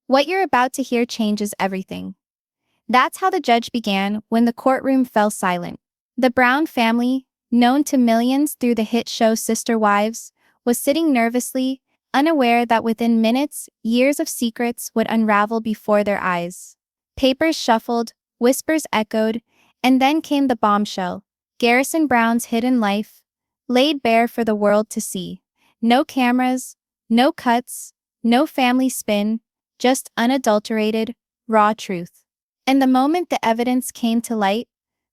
What you're about to hear changes everything. That's how the judge began when the courtroom fell silent. The Brown family, known to millions through the hit show Sister Wives, was sitting nervously, unaware that within minutes, years of secrets would unravel before their eyes. Papers shuffled, whispers echoed, and then came the bombshell. Garrison Brown's hidden life, laid bare for the world to see. No cameras, no cuts, no family spin, just unadulterated, raw truth. And the moment the evidence came to light,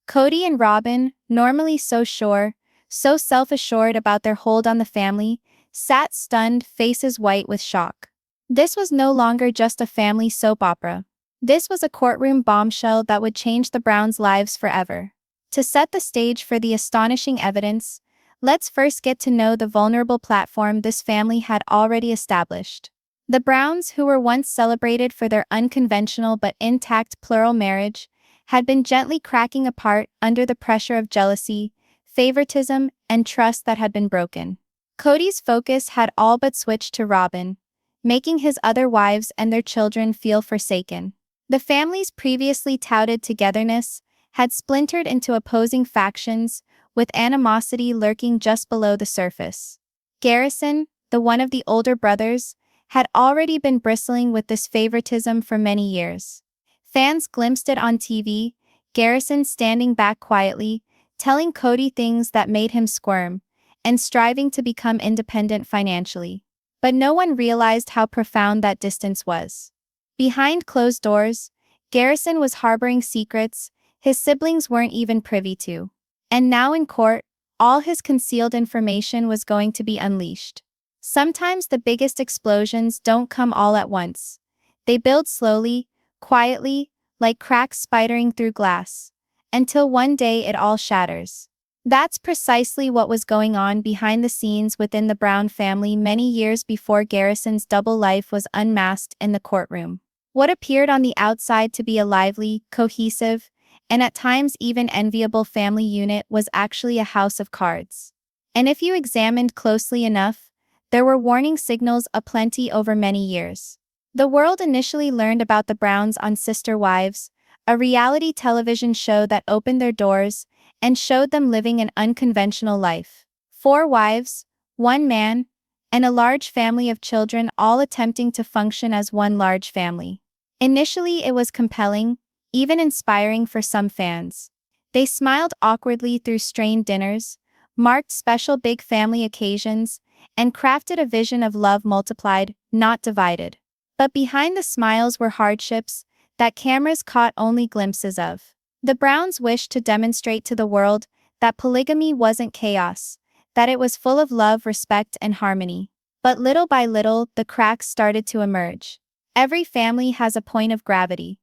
Kody and Robyn, normally so sure, so self-assured about their hold on the family, sat stunned, faces white with shock. This was no longer just a family soap opera. This was a courtroom bombshell that would change the Browns' lives forever. To set the stage for the astonishing evidence, let's first get to know the vulnerable platform this family had already established. The Browns, who were once celebrated for their unconventional but intact plural marriage, had been gently cracking apart under the pressure of jealousy, favoritism, and trust that had been broken. Kody's focus had all but switched to Robyn, making his other wives and their children feel forsaken. The family's previously touted togetherness had splintered into opposing factions, with animosity lurking just below the surface. Garrison, the one of the older brothers, had already been bristling with this favoritism for many years. Fans glimpsed it on TV, Garrison standing back quietly, telling Kody things that made him squirm, and striving to become independent financially. But no one realized how profound that distance was. Behind closed doors, Garrison was harboring secrets his siblings weren't even privy to. And now in court, all his concealed information was going to be unleashed. Sometimes the biggest explosions don't come all at once. They build slowly, quietly, like cracks spidering through glass, until one day it all shatters. That's precisely what was going on behind the scenes within the Brown family many years before Garrison's double life was unmasked in the courtroom. What appeared on the outside to be a lively, cohesive, and at times even enviable family unit was actually a house of cards. And if you examined closely enough, there were warning signals aplenty over many years. The world initially learned about the Browns on Sister Wives, a reality television show that opened their doors and showed them living an unconventional life. 4 wives, 1 man, and a large family of children all attempting to function as one large family. Initially it was compelling, even inspiring for some fans. They smiled awkwardly through strained dinners, marked special big family occasions, and crafted a vision of love multiplied, not divided. But behind the smiles were hardships that cameras caught only glimpses of. The Browns wished to demonstrate to the world that polygamy wasn't chaos, that it was full of love, respect, and harmony. But little by little, the cracks started to emerge. Every family has a point of gravity.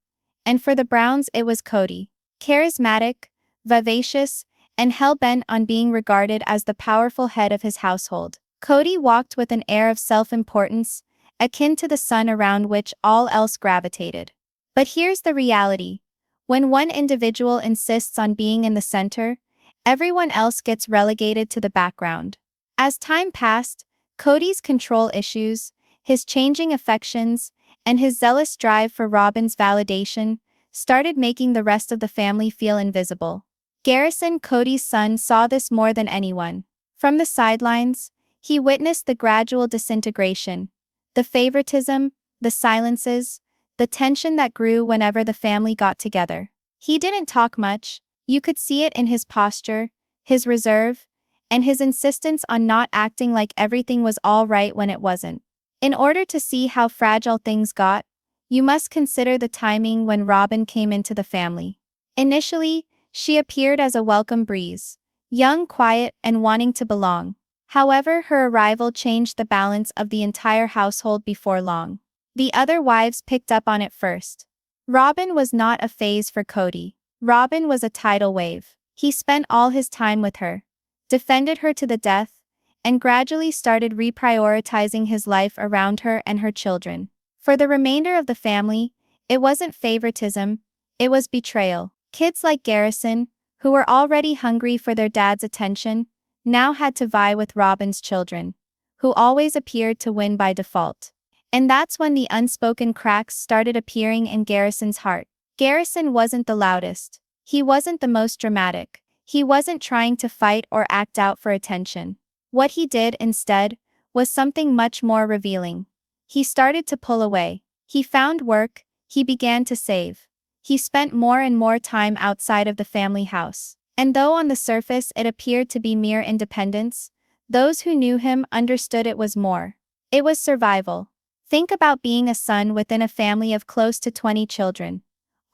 And for the Browns it was Kody. Charismatic, vivacious, and hell-bent on being regarded as the powerful head of his household. Kody walked with an air of self-importance, akin to the sun around which all else gravitated. But here's the reality. When one individual insists on being in the center, everyone else gets relegated to the background. As time passed, Kody's control issues, his changing affections, and his zealous drive for Robyn's validation started making the rest of the family feel invisible. Garrison, Kody's son, saw this more than anyone. From the sidelines, he witnessed the gradual disintegration, the favoritism, the silences, the tension that grew whenever the family got together. He didn't talk much, you could see it in his posture, his reserve, and his insistence on not acting like everything was all right when it wasn't. In order to see how fragile things got, you must consider the timing when Robyn came into the family. Initially, she appeared as a welcome breeze, young, quiet, and wanting to belong. However, her arrival changed the balance of the entire household before long. The other wives picked up on it first. Robyn was not a phase for Kody. Robyn was a tidal wave. He spent all his time with her, defended her to the death, and gradually started reprioritizing his life around her and her children. For the remainder of the family, it wasn't favoritism, it was betrayal. Kids like Garrison, who were already hungry for their dad's attention, now had to vie with Robyn's children, who always appeared to win by default. And that's when the unspoken cracks started appearing in Garrison's heart. Garrison wasn't the loudest. He wasn't the most dramatic. He wasn't trying to fight or act out for attention. What he did instead was something much more revealing. He started to pull away. He found work, he began to save. He spent more and more time outside of the family house. And though on the surface it appeared to be mere independence, those who knew him understood it was more. It was survival. Think about being a son within a family of close to 20 children,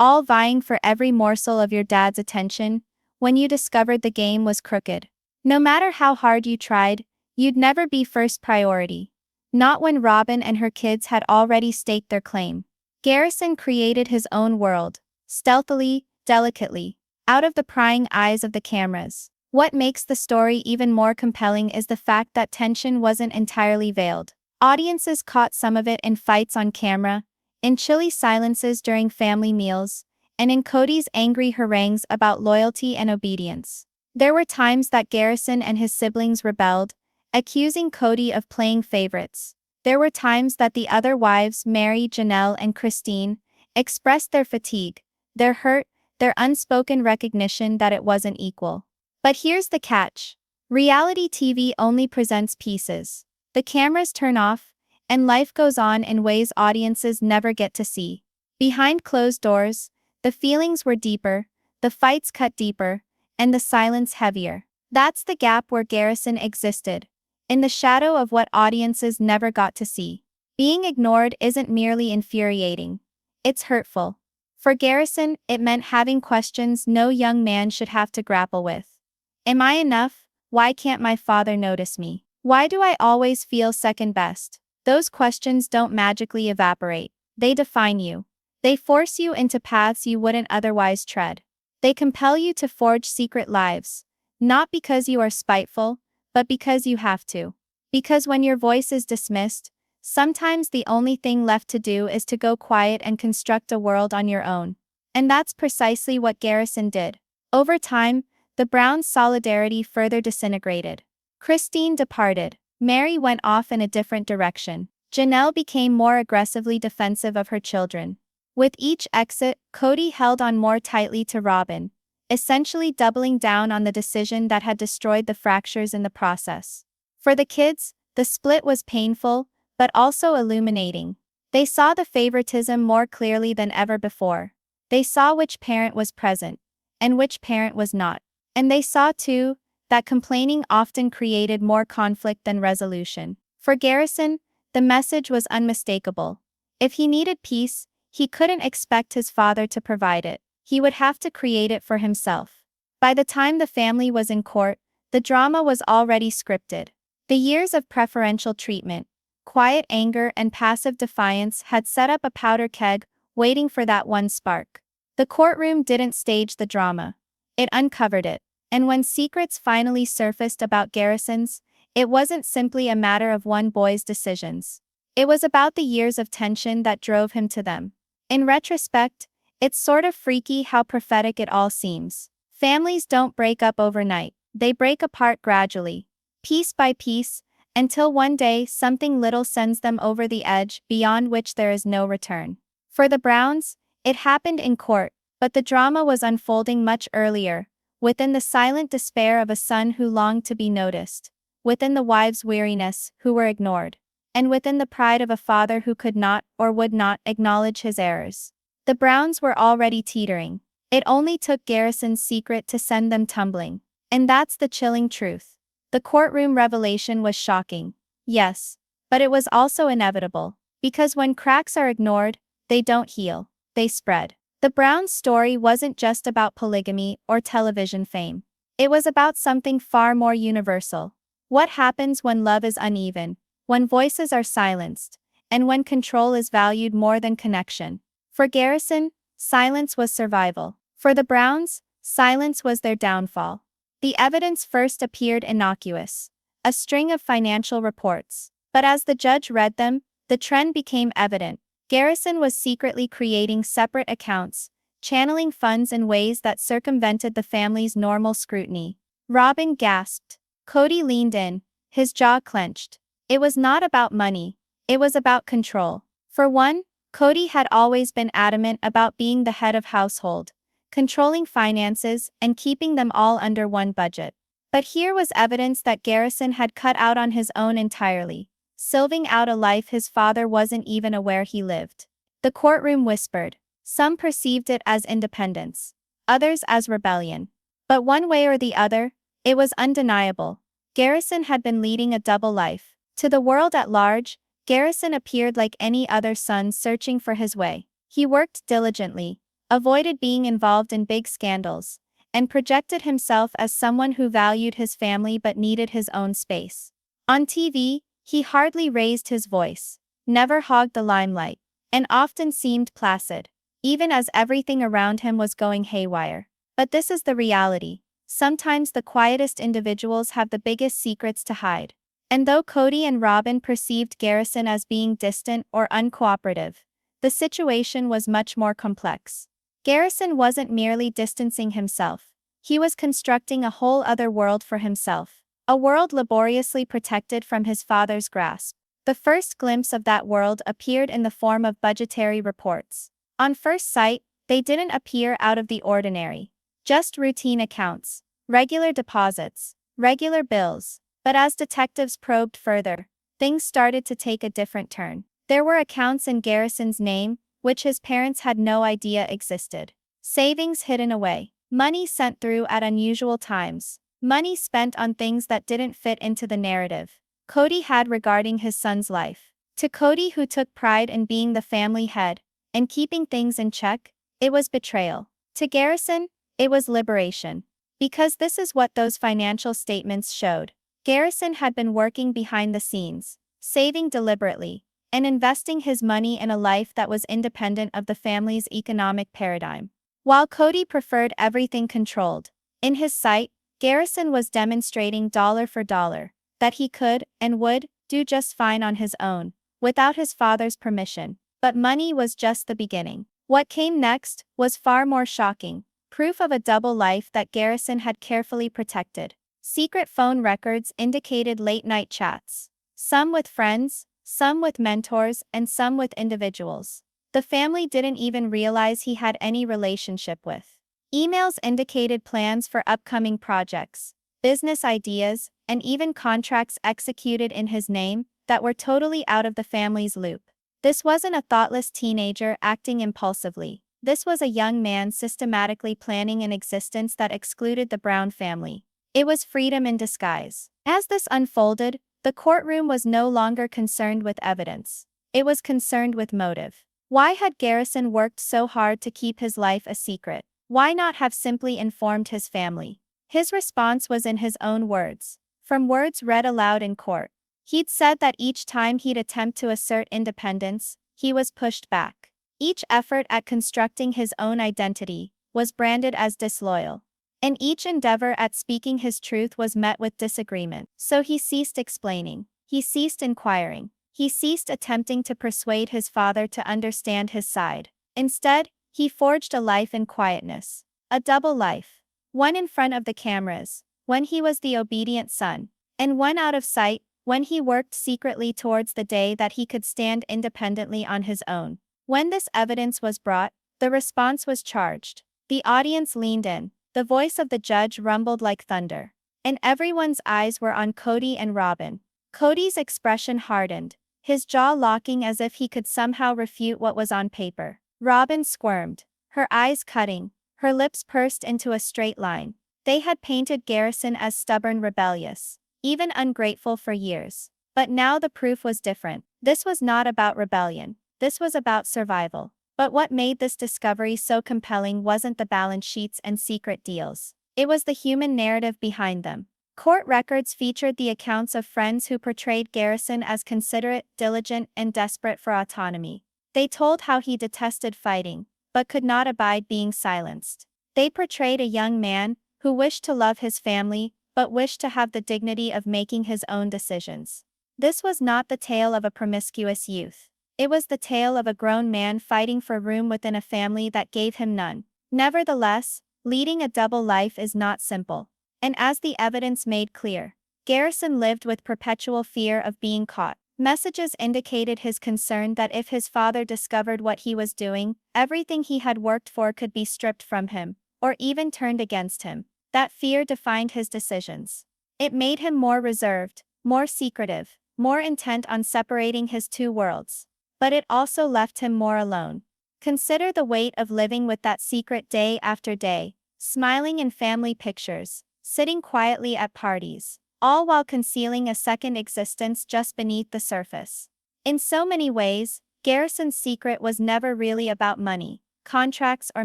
all vying for every morsel of your dad's attention, when you discovered the game was crooked. No matter how hard you tried, you'd never be first priority. Not when Robyn and her kids had already staked their claim. Garrison created his own world, stealthily, delicately, out of the prying eyes of the cameras. What makes the story even more compelling is the fact that tension wasn't entirely veiled. Audiences caught some of it in fights on camera, in chilly silences during family meals, and in Kody's angry harangues about loyalty and obedience. There were times that Garrison and his siblings rebelled, accusing Kody of playing favorites. There were times that the other wives, Mary, Janelle, and Christine, expressed their fatigue, their hurt, their unspoken recognition that it wasn't equal. But here's the catch. Reality TV only presents pieces. The cameras turn off, and life goes on in ways audiences never get to see. Behind closed doors, the feelings were deeper, the fights cut deeper, and the silence heavier. That's the gap where Garrison existed, in the shadow of what audiences never got to see. Being ignored isn't merely infuriating. It's hurtful. For Garrison, it meant having questions no young man should have to grapple with. Am I enough? Why can't my father notice me? Why do I always feel second best? Those questions don't magically evaporate. They define you. They force you into paths you wouldn't otherwise tread. They compel you to forge secret lives, not because you are spiteful, but because you have to. Because when your voice is dismissed, sometimes the only thing left to do is to go quiet and construct a world on your own. And that's precisely what Garrison did. Over time, the Browns' solidarity further disintegrated. Christine departed. Mary went off in a different direction. Janelle became more aggressively defensive of her children. With each exit, Kody held on more tightly to Robyn, essentially doubling down on the decision that had destroyed the fractures in the process. For the kids, the split was painful, but also illuminating. They saw the favoritism more clearly than ever before. They saw which parent was present, and which parent was not. And they saw, too, that complaining often created more conflict than resolution. For Garrison, the message was unmistakable. If he needed peace, he couldn't expect his father to provide it. He would have to create it for himself. By the time the family was in court, the drama was already scripted. The years of preferential treatment, quiet anger, and passive defiance had set up a powder keg, waiting for that one spark. The courtroom didn't stage the drama. It uncovered it. And when secrets finally surfaced about Garrison's, it wasn't simply a matter of one boy's decisions. It was about the years of tension that drove him to them. In retrospect, it's sort of freaky how prophetic it all seems. Families don't break up overnight. They break apart gradually, piece by piece, until one day something little sends them over the edge beyond which there is no return. For the Browns, it happened in court, but the drama was unfolding much earlier, within the silent despair of a son who longed to be noticed, within the wives' weariness, who were ignored, and within the pride of a father who could not or would not acknowledge his errors. The Browns were already teetering. It only took Garrison's secret to send them tumbling. And that's the chilling truth. The courtroom revelation was shocking. Yes, but it was also inevitable. Because when cracks are ignored, they don't heal, they spread. The Browns' story wasn't just about polygamy or television fame. It was about something far more universal. What happens when love is uneven, when voices are silenced, and when control is valued more than connection? For Garrison, silence was survival. For the Browns, silence was their downfall. The evidence first appeared innocuous, a string of financial reports. But as the judge read them, the trend became evident. Garrison was secretly creating separate accounts, channeling funds in ways that circumvented the family's normal scrutiny. Robyn gasped. Kody leaned in, his jaw clenched. It was not about money. It was about control. For one, Kody had always been adamant about being the head of household, controlling finances and keeping them all under one budget. But here was evidence that Garrison had cut out on his own entirely, sylving out a life his father wasn't even aware he lived. The courtroom whispered. Some perceived it as independence, others as rebellion. But one way or the other, it was undeniable. Garrison had been leading a double life. To the world at large, Garrison appeared like any other son searching for his way. He worked diligently, avoided being involved in big scandals, and projected himself as someone who valued his family but needed his own space. On TV, he hardly raised his voice, never hogged the limelight, and often seemed placid, even as everything around him was going haywire. But this is the reality. Sometimes the quietest individuals have the biggest secrets to hide. And though Kody and Robyn perceived Garrison as being distant or uncooperative, the situation was much more complex. Garrison wasn't merely distancing himself. He was constructing a whole other world for himself. A world laboriously protected from his father's grasp. The first glimpse of that world appeared in the form of budgetary reports. On first sight, they didn't appear out of the ordinary. Just routine accounts, regular deposits, regular bills. But as detectives probed further, things started to take a different turn. There were accounts in Garrison's name, which his parents had no idea existed. Savings hidden away. Money sent through at unusual times. Money spent on things that didn't fit into the narrative Kody had regarding his son's life. To Kody, who took pride in being the family head and keeping things in check, it was betrayal. To Garrison, it was liberation. Because this is what those financial statements showed. Garrison had been working behind the scenes, saving deliberately, and investing his money in a life that was independent of the family's economic paradigm. While Kody preferred everything controlled, in his sight, Garrison was demonstrating dollar for dollar that he could and would do just fine on his own, without his father's permission. But money was just the beginning. What came next was far more shocking, proof of a double life that Garrison had carefully protected. Secret phone records indicated late-night chats, some with friends, some with mentors, and some with individuals the family didn't even realize he had any relationship with. Emails indicated plans for upcoming projects, business ideas, and even contracts executed in his name that were totally out of the family's loop. This wasn't a thoughtless teenager acting impulsively. This was a young man systematically planning an existence that excluded the Brown family. It was freedom in disguise. As this unfolded, the courtroom was no longer concerned with evidence. It was concerned with motive. Why had Garrison worked so hard to keep his life a secret? Why not have simply informed his family? His response was in his own words, from words read aloud in court. He'd said that each time he'd attempt to assert independence, he was pushed back. Each effort at constructing his own identity was branded as disloyal. And each endeavor at speaking his truth was met with disagreement. So he ceased explaining. He ceased inquiring. He ceased attempting to persuade his father to understand his side. Instead, he forged a life in quietness. A double life. One in front of the cameras, when he was the obedient son, and one out of sight, when he worked secretly towards the day that he could stand independently on his own. When this evidence was brought, the response was charged. The audience leaned in. The voice of the judge rumbled like thunder. And everyone's eyes were on Kody and Robyn. Kody's expression hardened, his jaw locking as if he could somehow refute what was on paper. Robyn squirmed, her eyes cutting, her lips pursed into a straight line. They had painted Garrison as stubborn, rebellious, even ungrateful for years. But now the proof was different. This was not about rebellion. This was about survival. But what made this discovery so compelling wasn't the balance sheets and secret deals. It was the human narrative behind them. Court records featured the accounts of friends who portrayed Garrison as considerate, diligent, and desperate for autonomy. They told how he detested fighting, but could not abide being silenced. They portrayed a young man who wished to love his family, but wished to have the dignity of making his own decisions. This was not the tale of a promiscuous youth. It was the tale of a grown man fighting for room within a family that gave him none. Nevertheless, leading a double life is not simple. And as the evidence made clear, Garrison lived with perpetual fear of being caught. Messages indicated his concern that if his father discovered what he was doing, everything he had worked for could be stripped from him, or even turned against him. That fear defined his decisions. It made him more reserved, more secretive, more intent on separating his two worlds. But it also left him more alone. Consider the weight of living with that secret day after day, smiling in family pictures, sitting quietly at parties, all while concealing a second existence just beneath the surface. In so many ways, Garrison's secret was never really about money, contracts, or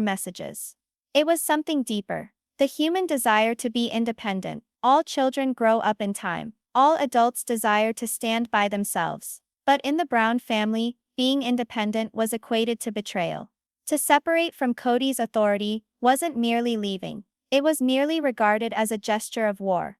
messages. It was something deeper. The human desire to be independent. All children grow up in time. All adults desire to stand by themselves. But in the Brown family, being independent was equated to betrayal. To separate from Kody's authority wasn't merely leaving. It was merely regarded as a gesture of war.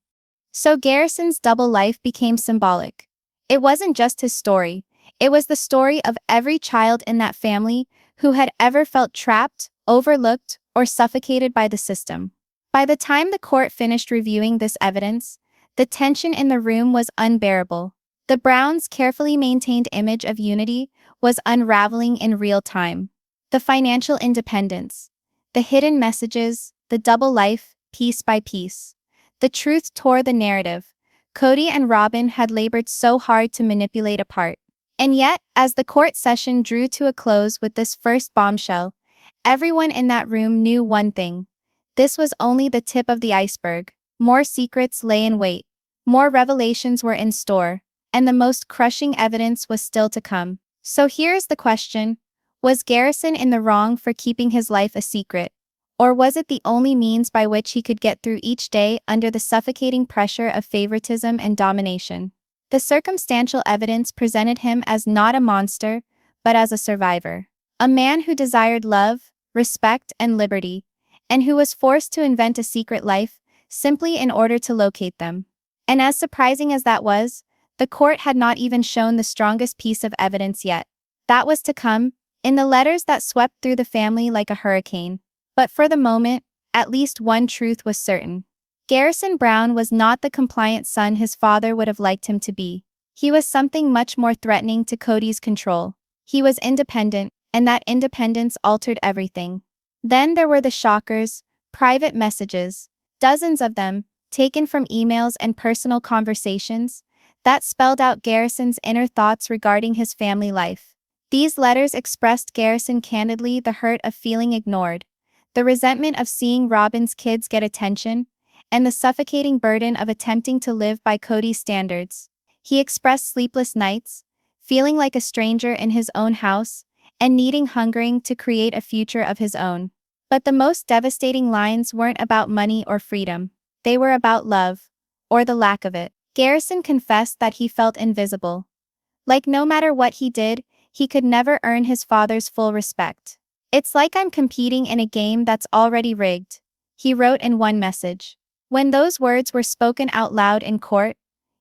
So Garrison's double life became symbolic. It wasn't just his story. It was the story of every child in that family who had ever felt trapped, overlooked, or suffocated by the system. By the time the court finished reviewing this evidence, the tension in the room was unbearable. The Browns' carefully maintained image of unity was unraveling in real time. The financial independence, the hidden messages, the double life, piece by piece. The truth tore the narrative. Kody and Robyn had labored so hard to manipulate apart. And yet, as the court session drew to a close with this first bombshell, everyone in that room knew one thing. This was only the tip of the iceberg. More secrets lay in wait. More revelations were in store. And the most crushing evidence was still to come. So here's the question. Was Garrison in the wrong for keeping his life a secret? Or was it the only means by which he could get through each day under the suffocating pressure of favoritism and domination? The circumstantial evidence presented him as not a monster, but as a survivor. A man who desired love, respect, and liberty, and who was forced to invent a secret life simply in order to locate them. And as surprising as that was, the court had not even shown the strongest piece of evidence yet. That was to come, in the letters that swept through the family like a hurricane. But for the moment, at least one truth was certain. Garrison Brown was not the compliant son his father would have liked him to be. He was something much more threatening to Kody's control. He was independent, and that independence altered everything. Then there were the shockers, private messages, dozens of them, taken from emails and personal conversations, that spelled out Garrison's inner thoughts regarding his family life. These letters expressed Garrison candidly the hurt of feeling ignored, the resentment of seeing Robyn's kids get attention, and the suffocating burden of attempting to live by Kody's standards. He expressed sleepless nights, feeling like a stranger in his own house, and hungering to create a future of his own. But the most devastating lines weren't about money or freedom. They were about love, or the lack of it. Garrison confessed that he felt invisible. Like no matter what he did, he could never earn his father's full respect. "It's like I'm competing in a game that's already rigged," he wrote in one message. When those words were spoken out loud in court,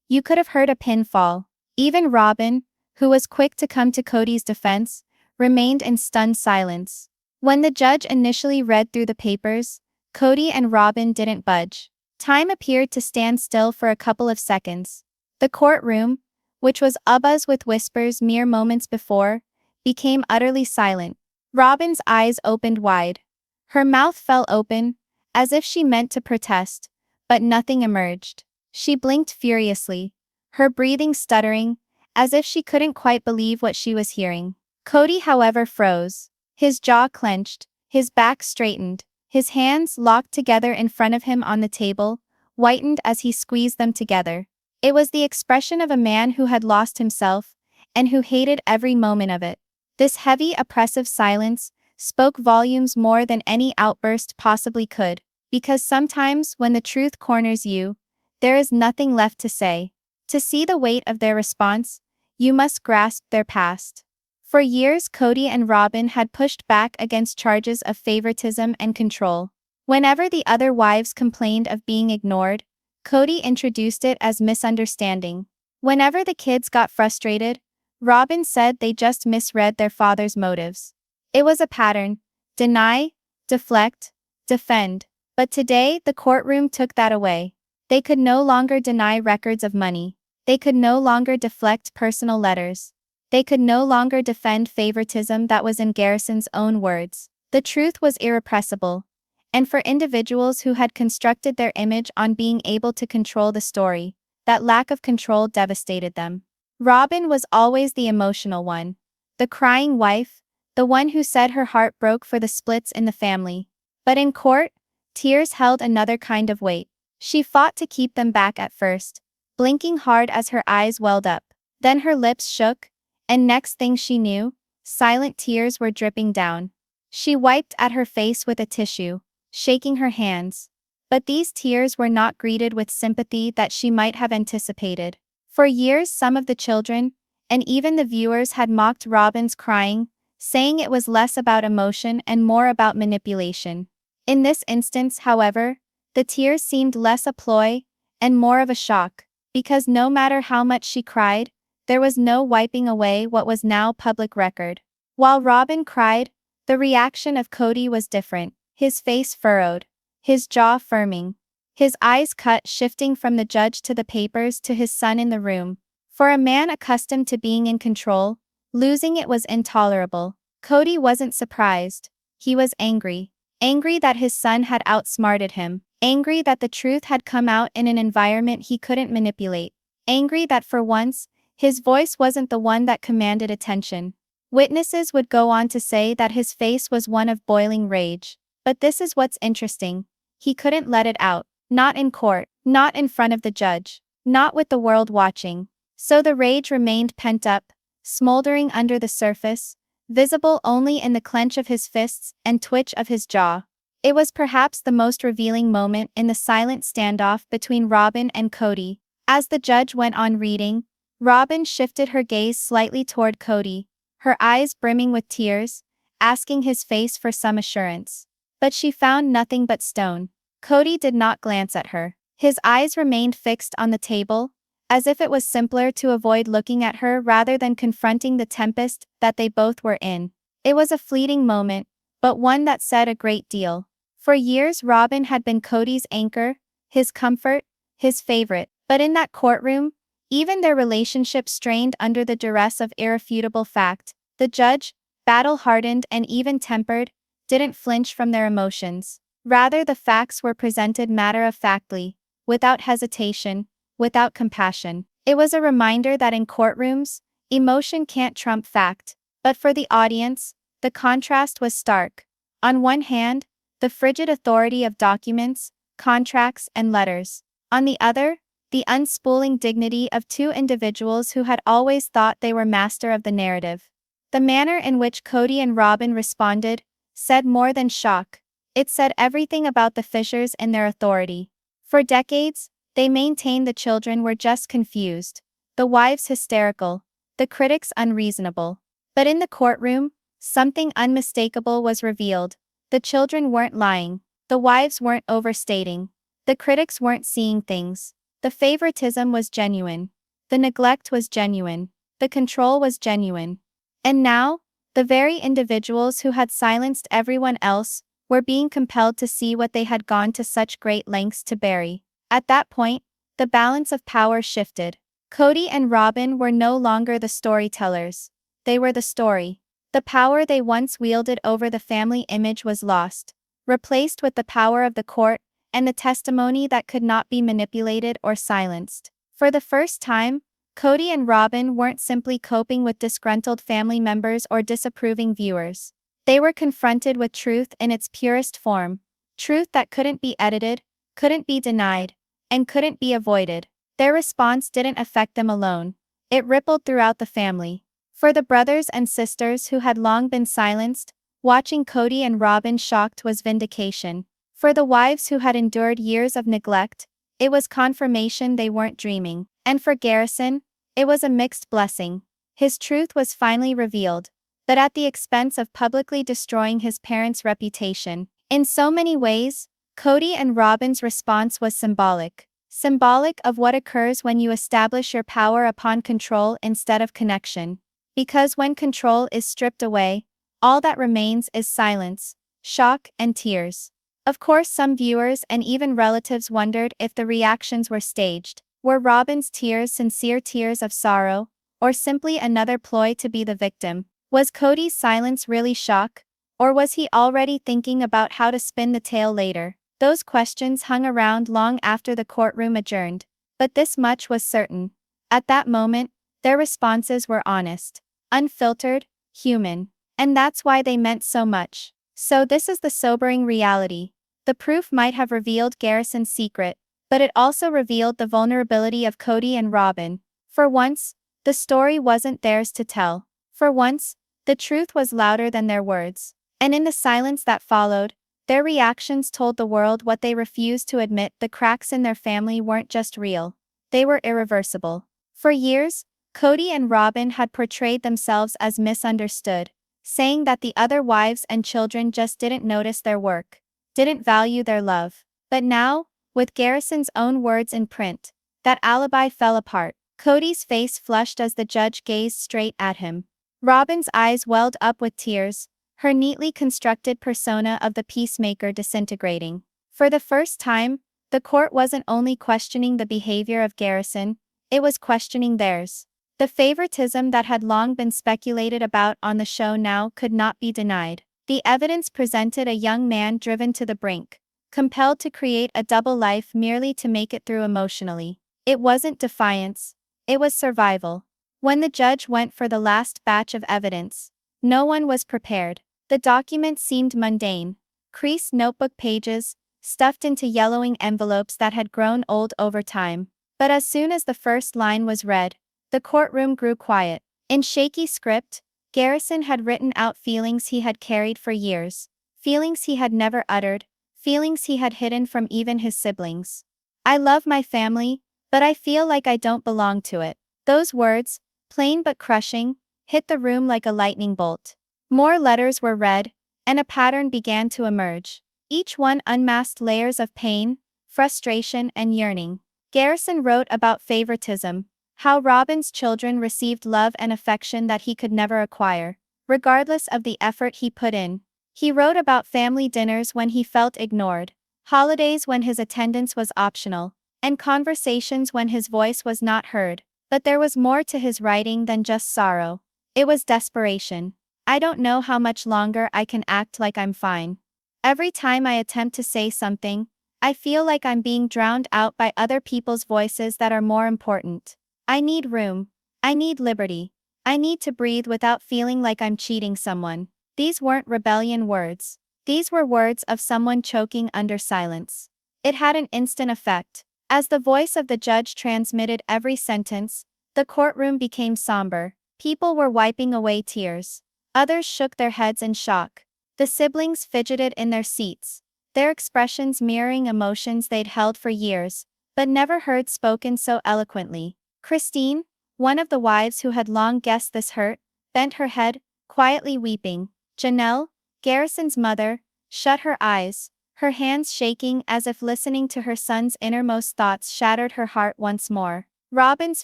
you could have heard a pin fall. Even Robyn, who was quick to come to Kody's defense, remained in stunned silence. When the judge initially read through the papers, Kody and Robyn didn't budge. Time appeared to stand still for a couple of seconds. The courtroom, which was abuzz with whispers mere moments before, became utterly silent. Robyn's eyes opened wide. Her mouth fell open, as if she meant to protest, but nothing emerged. She blinked furiously, her breathing stuttering, as if she couldn't quite believe what she was hearing. Kody, however, froze. His jaw clenched, his back straightened, his hands locked together in front of him on the table, whitened as he squeezed them together. It was the expression of a man who had lost himself, and who hated every moment of it. This heavy, oppressive silence spoke volumes more than any outburst possibly could, because sometimes when the truth corners you, there is nothing left to say. To see the weight of their response, you must grasp their past. For years, Kody and Robyn had pushed back against charges of favoritism and control. Whenever the other wives complained of being ignored, Kody introduced it as misunderstanding. Whenever the kids got frustrated, Robyn said they just misread their father's motives. It was a pattern: deny, deflect, defend. But today, the courtroom took that away. They could no longer deny records of money. They could no longer deflect personal letters. They could no longer defend favoritism that was in Garrison's own words. The truth was irrepressible. And for individuals who had constructed their image on being able to control the story, that lack of control devastated them. Robyn was always the emotional one. The crying wife, the one who said her heart broke for the splits in the family. But in court, tears held another kind of weight. She fought to keep them back at first, blinking hard as her eyes welled up. Then her lips shook, and next thing she knew, silent tears were dripping down. She wiped at her face with a tissue, shaking her hands. But these tears were not greeted with sympathy that she might have anticipated. For years some of the children, and even the viewers, had mocked Robyn's crying, saying it was less about emotion and more about manipulation. In this instance, however, the tears seemed less a ploy, and more of a shock, because no matter how much she cried, there was no wiping away what was now public record. While Robyn cried, the reaction of Kody was different, his face furrowed, his jaw firming, his eyes cut, shifting from the judge to the papers to his son in the room. For a man accustomed to being in control, losing it was intolerable. Kody wasn't surprised. He was angry. Angry that his son had outsmarted him. Angry that the truth had come out in an environment he couldn't manipulate. Angry that for once, his voice wasn't the one that commanded attention. Witnesses would go on to say that his face was one of boiling rage. But this is what's interesting. He couldn't let it out. Not in court. Not in front of the judge. Not with the world watching. So the rage remained pent up, smoldering under the surface, visible only in the clench of his fists and twitch of his jaw. It was perhaps the most revealing moment in the silent standoff between Robyn and Kody. As the judge went on reading, Robyn shifted her gaze slightly toward Kody, her eyes brimming with tears, asking his face for some assurance. But she found nothing but stone. Kody did not glance at her. His eyes remained fixed on the table, as if it was simpler to avoid looking at her rather than confronting the tempest that they both were in. It was a fleeting moment, but one that said a great deal. For years Robyn had been Kody's anchor, his comfort, his favorite. But in that courtroom, even their relationship strained under the duress of irrefutable fact. The judge, battle-hardened and even-tempered, didn't flinch from their emotions. Rather, the facts were presented matter-of-factly, without hesitation, without compassion. It was a reminder that in courtrooms, emotion can't trump fact. But for the audience, the contrast was stark. On one hand, the frigid authority of documents, contracts, and letters. On the other, the unspooling dignity of two individuals who had always thought they were master of the narrative. The manner in which Kody and Robyn responded said more than shock. It said everything about the fissures in their authority. For decades, they maintained the children were just confused, the wives hysterical, the critics unreasonable. But in the courtroom, something unmistakable was revealed. The children weren't lying. The wives weren't overstating. The critics weren't seeing things. The favoritism was genuine. The neglect was genuine. The control was genuine. And now, the very individuals who had silenced everyone else were being compelled to see what they had gone to such great lengths to bury. At that point, the balance of power shifted. Kody and Robyn were no longer the storytellers. They were the story. The power they once wielded over the family image was lost, replaced with the power of the court and the testimony that could not be manipulated or silenced. For the first time, Kody and Robyn weren't simply coping with disgruntled family members or disapproving viewers. They were confronted with truth in its purest form, truth that couldn't be edited, couldn't be denied, and couldn't be avoided. Their response didn't affect them alone. It rippled throughout the family. For the brothers and sisters who had long been silenced, watching Kody and Robyn shocked was vindication. For the wives who had endured years of neglect, it was confirmation they weren't dreaming. And for Garrison, it was a mixed blessing. His truth was finally revealed, but at the expense of publicly destroying his parents' reputation. In so many ways, Kody and Robyn's response was symbolic. Symbolic of what occurs when you establish your power upon control instead of connection. Because when control is stripped away, all that remains is silence, shock, and tears. Of course, some viewers and even relatives wondered if the reactions were staged. Were Robyn's tears sincere tears of sorrow, or simply another ploy to be the victim? Was Kody's silence really shock, or was he already thinking about how to spin the tale later? Those questions hung around long after the courtroom adjourned, but this much was certain. At that moment, their responses were honest, unfiltered, human. And that's why they meant so much. So this is the sobering reality. The proof might have revealed Garrison's secret, but it also revealed the vulnerability of Kody and Robyn. For once, the story wasn't theirs to tell. For once, the truth was louder than their words. And in the silence that followed, their reactions told the world what they refused to admit: the cracks in their family weren't just real. They were irreversible. For years, Kody and Robyn had portrayed themselves as misunderstood, saying that the other wives and children just didn't notice their work, didn't value their love. But now, with Garrison's own words in print, that alibi fell apart. Kody's face flushed as the judge gazed straight at him. Robyn's eyes welled up with tears, her neatly constructed persona of the peacemaker disintegrating. For the first time, the court wasn't only questioning the behavior of Garrison, it was questioning theirs. The favoritism that had long been speculated about on the show now could not be denied. The evidence presented a young man driven to the brink, compelled to create a double life merely to make it through emotionally. It wasn't defiance, it was survival. When the judge went for the last batch of evidence, no one was prepared. The document seemed mundane, creased notebook pages, stuffed into yellowing envelopes that had grown old over time. But as soon as the first line was read, the courtroom grew quiet. In shaky script, Garrison had written out feelings he had carried for years, feelings he had never uttered, feelings he had hidden from even his siblings. "I love my family, but I feel like I don't belong to it." Those words, plain but crushing, hit the room like a lightning bolt. More letters were read, and a pattern began to emerge. Each one unmasked layers of pain, frustration, and yearning. Garrison wrote about favoritism, how Robyn's children received love and affection that he could never acquire, regardless of the effort he put in. He wrote about family dinners when he felt ignored, holidays when his attendance was optional, and conversations when his voice was not heard. But there was more to his writing than just sorrow. It was desperation. "I don't know how much longer I can act like I'm fine. Every time I attempt to say something, I feel like I'm being drowned out by other people's voices that are more important. I need room. I need liberty. I need to breathe without feeling like I'm cheating someone." These weren't rebellion words. These were words of someone choking under silence. It had an instant effect. As the voice of the judge transmitted every sentence, the courtroom became somber. People were wiping away tears. Others shook their heads in shock. The siblings fidgeted in their seats, their expressions mirroring emotions they'd held for years, but never heard spoken so eloquently. Christine, one of the wives who had long guessed this hurt, bent her head, quietly weeping. Janelle, Garrison's mother, shut her eyes, her hands shaking as if listening to her son's innermost thoughts shattered her heart once more. Robyn's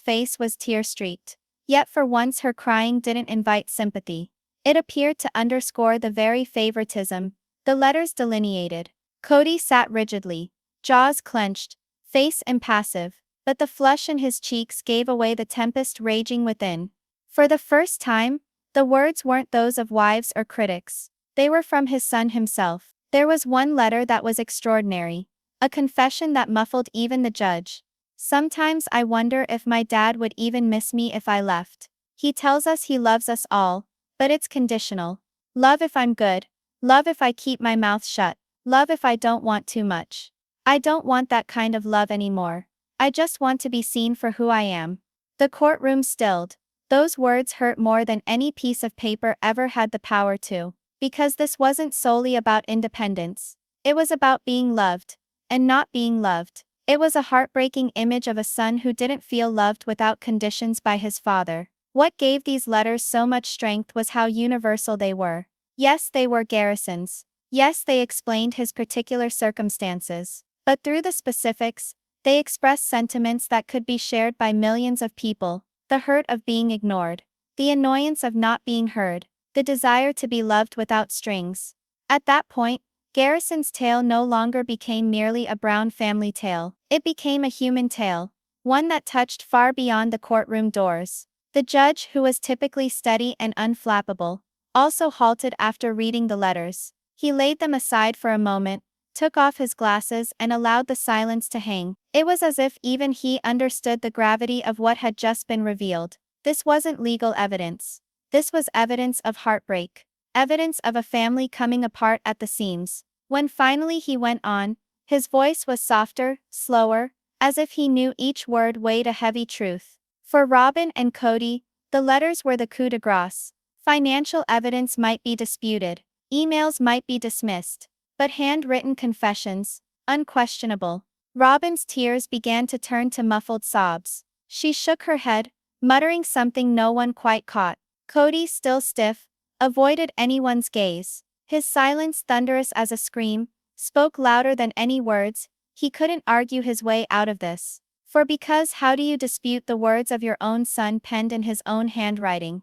face was tear-streaked, yet for once her crying didn't invite sympathy. It appeared to underscore the very favoritism the letters delineated. Kody sat rigidly, jaws clenched, face impassive, but the flush in his cheeks gave away the tempest raging within. For the first time, the words weren't those of wives or critics. They were from his son himself. There was one letter that was extraordinary, a confession that muffled even the judge. "Sometimes I wonder if my dad would even miss me if I left. He tells us he loves us all, but it's conditional. Love if I'm good, love if I keep my mouth shut, love if I don't want too much. I don't want that kind of love anymore. I just want to be seen for who I am." The courtroom stilled. Those words hurt more than any piece of paper ever had the power to. Because this wasn't solely about independence. It was about being loved, and not being loved. It was a heartbreaking image of a son who didn't feel loved without conditions by his father. What gave these letters so much strength was how universal they were. Yes, they were Garrison's. Yes, they explained his particular circumstances. But through the specifics, they expressed sentiments that could be shared by millions of people. The hurt of being ignored. The annoyance of not being heard. The desire to be loved without strings. At that point, Garrison's tale no longer became merely a Brown family tale. It became a human tale. one that touched far beyond the courtroom doors. The judge, who was typically steady and unflappable, also halted after reading the letters. He laid them aside for a moment, took off his glasses and allowed the silence to hang. It was as if even he understood the gravity of what had just been revealed. This wasn't legal evidence. This was evidence of heartbreak. Evidence of a family coming apart at the seams. When finally he went on, his voice was softer, slower, as if he knew each word weighed a heavy truth. For Robyn and Kody, the letters were the coup de grace. Financial evidence might be disputed. Emails might be dismissed. But handwritten confessions, unquestionable. Robyn's tears began to turn to muffled sobs. She shook her head, muttering something no one quite caught. Kody, still stiff, avoided anyone's gaze. His silence, thunderous as a scream, spoke louder than any words. He couldn't argue his way out of this. Because how do you dispute the words of your own son penned in his own handwriting?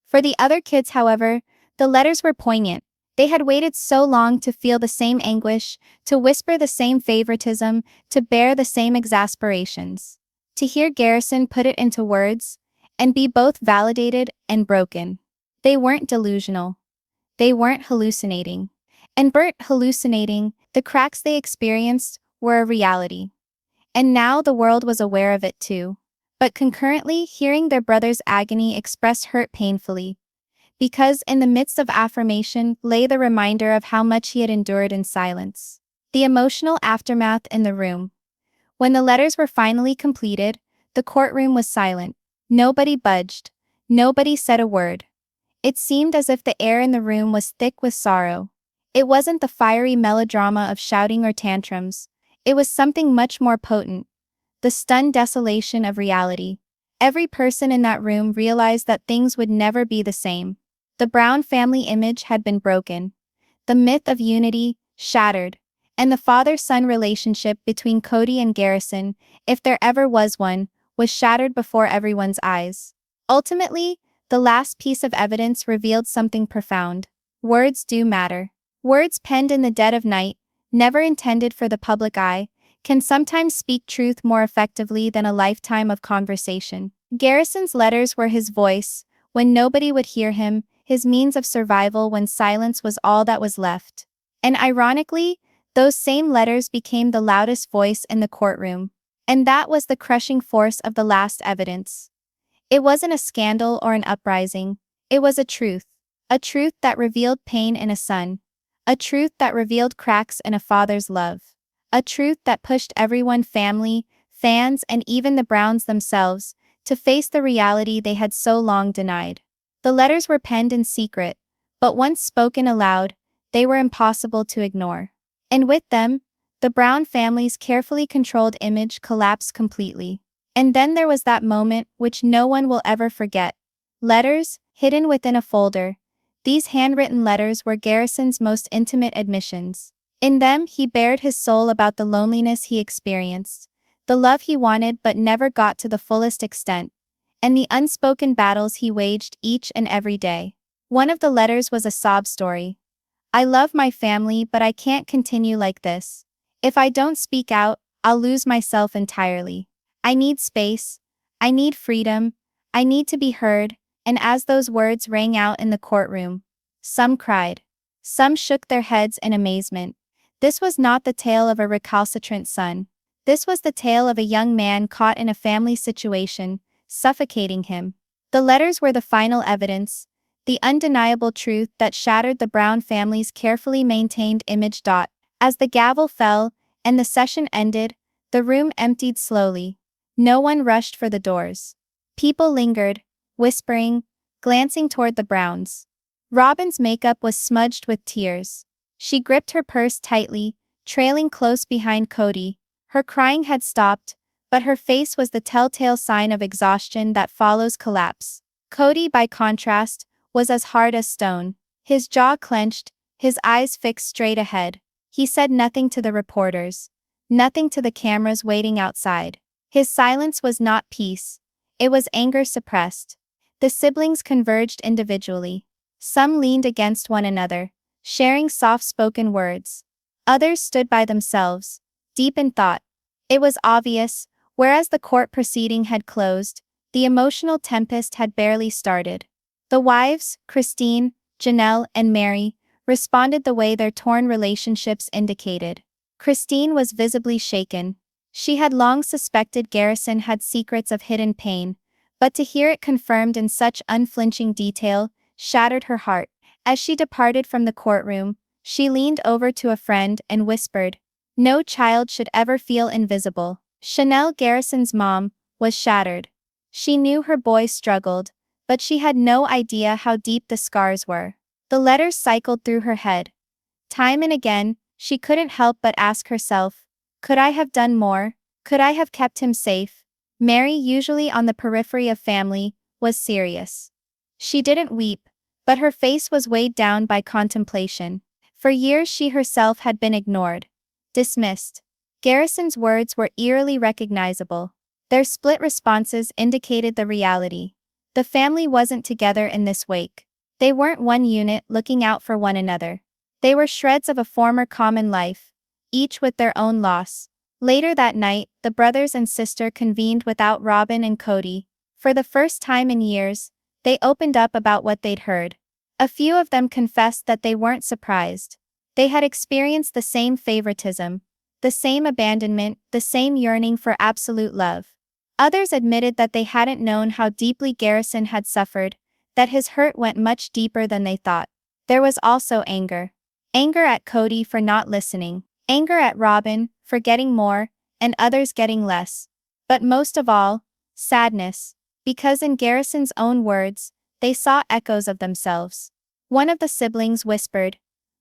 For the other kids, however, the letters were poignant. They had waited so long to feel the same anguish, to whisper the same favoritism, to bear the same exasperations. To hear Garrison put it into words, and be both validated and broken. They weren't delusional. They weren't hallucinating. And hallucinating, the cracks they experienced were a reality. And now the world was aware of it too. But concurrently, hearing their brother's agony expressed hurt painfully. Because in the midst of affirmation lay the reminder of how much he had endured in silence. The emotional aftermath in the room. When the letters were finally completed, the courtroom was silent. Nobody budged. Nobody said a word. It seemed as if the air in the room was thick with sorrow. It wasn't the fiery melodrama of shouting or tantrums. It was something much more potent. The stunned desolation of reality. Every person in that room realized that things would never be the same. The Brown family image had been broken. The myth of unity, shattered. And the father-son relationship between Kody and Garrison, if there ever was one, was shattered before everyone's eyes. Ultimately, the last piece of evidence revealed something profound. Words do matter. Words penned in the dead of night, never intended for the public eye, can sometimes speak truth more effectively than a lifetime of conversation. Garrison's letters were his voice, when nobody would hear him, his means of survival when silence was all that was left. And ironically, those same letters became the loudest voice in the courtroom. And that was the crushing force of the last evidence. It wasn't a scandal or an uprising. It was a truth. A truth that revealed pain in a son. A truth that revealed cracks in a father's love. A truth that pushed everyone, family, fans, and even the Browns themselves, to face the reality they had so long denied. The letters were penned in secret, but once spoken aloud, they were impossible to ignore. And with them, the Brown family's carefully controlled image collapsed completely. And then there was that moment which no one will ever forget. Letters, hidden within a folder. These handwritten letters were Garrison's most intimate admissions. In them, he bared his soul about the loneliness he experienced, the love he wanted but never got to the fullest extent, and the unspoken battles he waged each and every day. One of the letters was a sob story. I love my family, but I can't continue like this. If I don't speak out, I'll lose myself entirely. I need space. I need freedom. I need to be heard. And as those words rang out in the courtroom, some cried. Some shook their heads in amazement. This was not the tale of a recalcitrant son. This was the tale of a young man caught in a family situation, suffocating him. The letters were the final evidence, the undeniable truth that shattered the Brown family's carefully maintained image. As the gavel fell, and the session ended, the room emptied slowly. No one rushed for the doors. People lingered, whispering, glancing toward the Browns. Robyn's makeup was smudged with tears. She gripped her purse tightly, trailing close behind Kody. Her crying had stopped, but her face was the telltale sign of exhaustion that follows collapse. Kody, by contrast, was as hard as stone. His jaw clenched, his eyes fixed straight ahead. He said nothing to the reporters, nothing to the cameras waiting outside. His silence was not peace. It was anger suppressed. The siblings converged individually. Some leaned against one another, sharing soft-spoken words. Others stood by themselves, deep in thought. It was obvious, Whereas the court proceeding had closed, the emotional tempest had barely started. The wives, Christine, Janelle, and Mary, responded the way their torn relationships indicated. Christine was visibly shaken. She had long suspected Garrison had secrets of hidden pain, but to hear it confirmed in such unflinching detail shattered her heart. As she departed from the courtroom, she leaned over to a friend and whispered, "No child should ever feel invisible." Chanel, Garrison's mom, was shattered. She knew her boy struggled, but she had no idea how deep the scars were. The letters cycled through her head. Time and again, she couldn't help but ask herself, could I have done more? Could I have kept him safe? Mary, usually on the periphery of family, was serious. She didn't weep, but her face was weighed down by contemplation. For years she herself had been ignored, dismissed. Garrison's words were eerily recognizable. Their split responses indicated the reality. The family wasn't together in this wake. They weren't one unit looking out for one another. They were shreds of a former common life, each with their own loss. Later that night, the brothers and sister convened without Robyn and Kody. For the first time in years, they opened up about what they'd heard. A few of them confessed that they weren't surprised. They had experienced the same favoritism, the same abandonment, the same yearning for absolute love. Others admitted that they hadn't known how deeply Garrison had suffered, that his hurt went much deeper than they thought. There was also anger. Anger at Kody for not listening, anger at Robyn for getting more, and others getting less. But most of all, sadness, because in Garrison's own words, they saw echoes of themselves. One of the siblings whispered,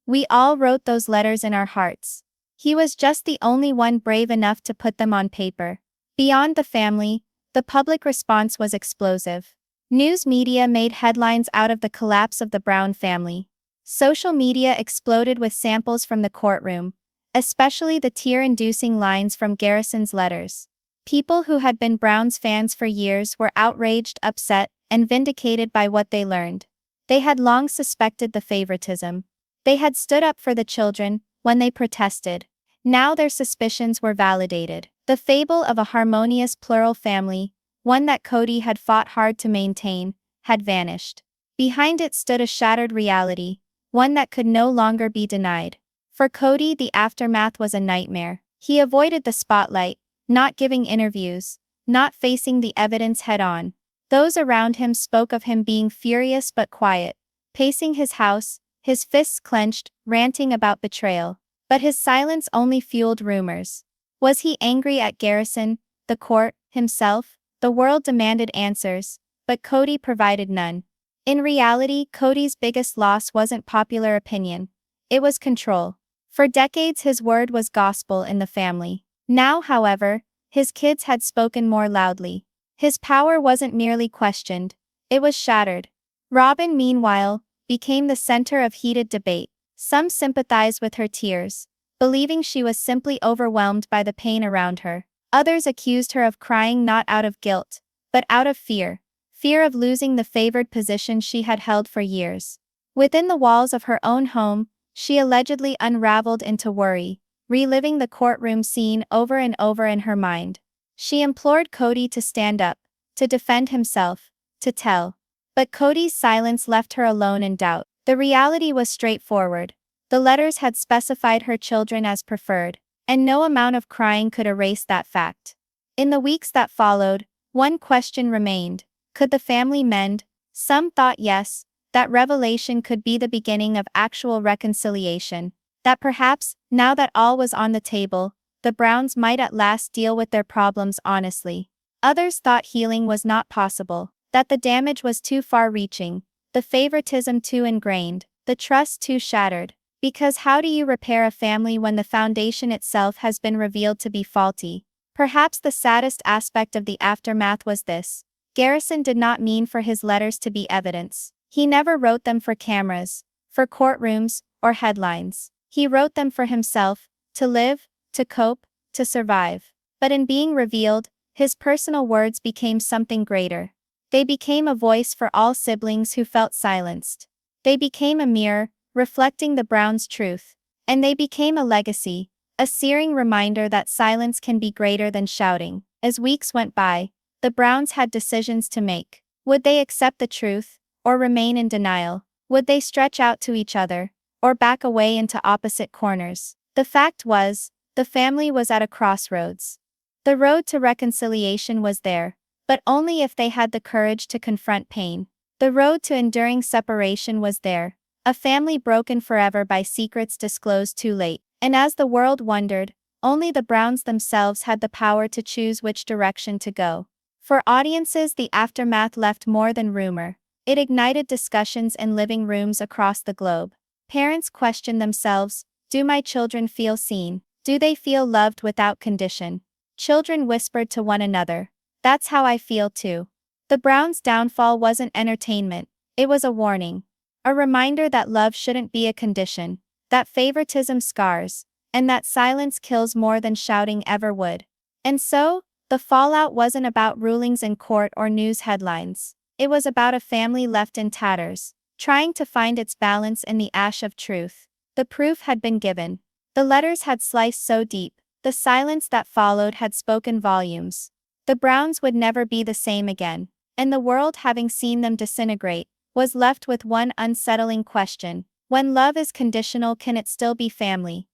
"We all wrote those letters in our hearts. He was just the only one brave enough to put them on paper." Beyond the family, the public response was explosive. News media made headlines out of the collapse of the Brown family. Social media exploded with samples from the courtroom, especially the tear-inducing lines from Garrison's letters. People who had been Brown's fans for years were outraged, upset, and vindicated by what they learned. They had long suspected the favoritism. They had stood up for the children when they protested. Now their suspicions were validated. The fable of a harmonious plural family, one that Kody had fought hard to maintain, had vanished. Behind it stood a shattered reality, one that could no longer be denied. For Kody, the aftermath was a nightmare. He avoided the spotlight, not giving interviews, not facing the evidence head-on. Those around him spoke of him being furious but quiet, pacing his house, his fists clenched, ranting about betrayal. But his silence only fueled rumors. Was he angry at Garrison, the court, himself? The world demanded answers, but Kody provided none. In reality, Kody's biggest loss wasn't popular opinion. It was control. For decades his word was gospel in the family. Now, however, his kids had spoken more loudly. His power wasn't merely questioned, it was shattered. Robyn, meanwhile, became the center of heated debate. Some sympathized with her tears, believing she was simply overwhelmed by the pain around her. Others accused her of crying not out of guilt, but out of fear of losing the favored position she had held for years. Within the walls of her own home, she allegedly unraveled into worry, reliving the courtroom scene over and over in her mind. She implored Kody to stand up, to defend himself, to tell. But Kody's silence left her alone in doubt. The reality was straightforward. The letters had specified her children as preferred, and no amount of crying could erase that fact. In the weeks that followed, one question remained. Could the family mend? Some thought yes, that revelation could be the beginning of actual reconciliation. That perhaps, now that all was on the table, the Browns might at last deal with their problems honestly. Others thought healing was not possible, that the damage was too far-reaching, the favoritism too ingrained, the trust too shattered. Because how do you repair a family when the foundation itself has been revealed to be faulty? Perhaps the saddest aspect of the aftermath was this. Garrison did not mean for his letters to be evidence. He never wrote them for cameras, for courtrooms, or headlines. He wrote them for himself, to live, to cope, to survive. But in being revealed, his personal words became something greater. They became a voice for all siblings who felt silenced. They became a mirror, reflecting the Browns' truth. And they became a legacy, a searing reminder that silence can be greater than shouting. As weeks went by, the Browns had decisions to make. Would they accept the truth, or remain in denial? Would they stretch out to each other, or back away into opposite corners? The fact was, the family was at a crossroads. The road to reconciliation was there, but only if they had the courage to confront pain. The road to enduring separation was there, a family broken forever by secrets disclosed too late. And as the world wondered, only the Browns themselves had the power to choose which direction to go. For audiences, the aftermath left more than rumor. It ignited discussions in living rooms across the globe. Parents questioned themselves, do my children feel seen? Do they feel loved without condition? Children whispered to one another, that's how I feel too. The Browns' downfall wasn't entertainment, it was a warning. A reminder that love shouldn't be a condition, that favoritism scars, and that silence kills more than shouting ever would. And so, the fallout wasn't about rulings in court or news headlines. It was about a family left in tatters, trying to find its balance in the ash of truth. The proof had been given. The letters had sliced so deep, the silence that followed had spoken volumes. The Browns would never be the same again, and the world, having seen them disintegrate, was left with one unsettling question. When love is conditional, can it still be family?